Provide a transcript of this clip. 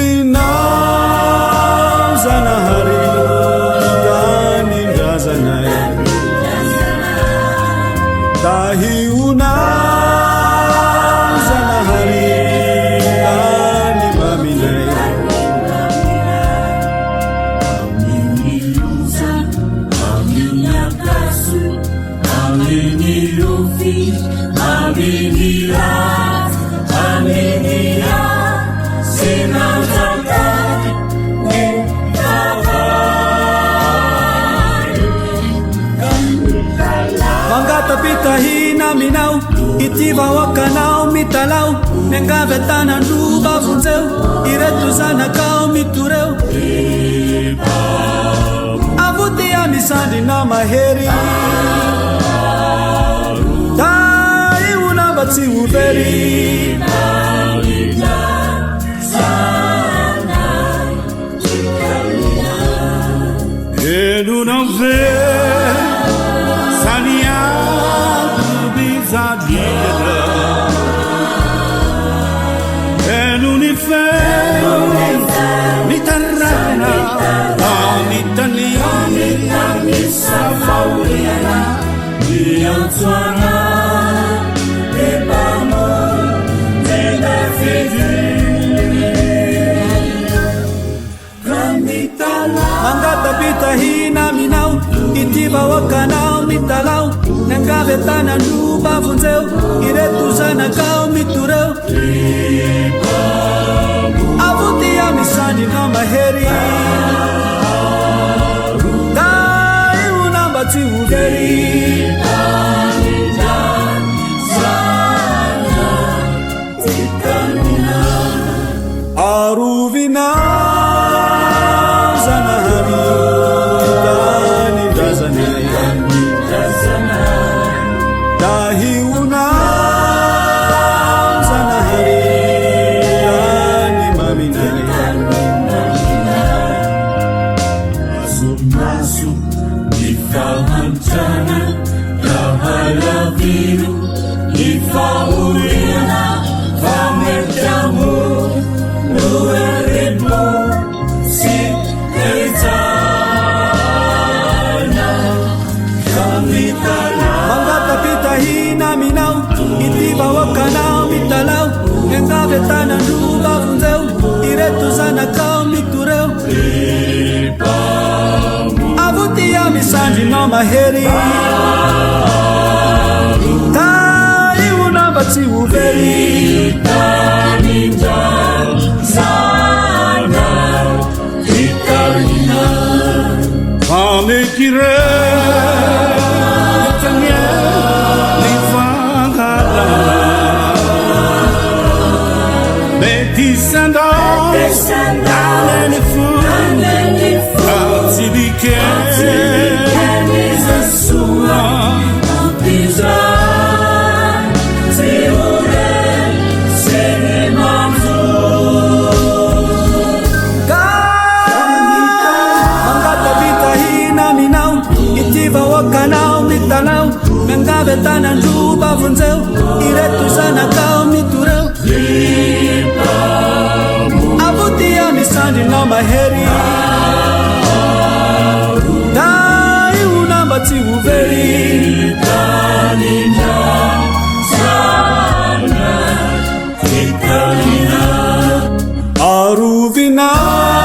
Arovinao Zanahary Tanindrazanay Tahionao Zanahary Tany maminay Amin'ny loza, amin'ny ankaso, amin'ny rofy, amin'ny ratsy, amin'ny Mangatapitahina minao ity vahoakanao mitalao miangavy tanandroba vonjeo ireto zanakao mitoreo avotia misandrina mahery da iona mba tsy overy enonao ve mitarana Amin'ny Tany Faravohitra di Antsa epamo nella fede mangatapitahina minao ity vahoakanao mitalao miangavy tanandroba vonjeo ireto zanakao mitoreo avotia misandrina mahery da iona mba tsy overy Arovinao Zanahary Tanindrazanay Tahionao Zanahary Tany maminay Maso ny fahantrana rahalaviro ny fahoriana fametamo no erebo sy etsana kamitala mangatapitahina minao ity vahoakanao mitalao miangavy tanandroba vonjeo ireto zanakao mitoreo avotia misandrinao mahery da iona mba tsy overy Tanindrazana hitarina amekire tanya livangala betisandane fu atsidike sua pisa seore sene manzo mangatapitahina minao ity vahoakanao mitalao miangavy tanandroba vonjeo ireto zanakao mitoreo avotia misandrina mahery da iona mba tsy overy Arovinao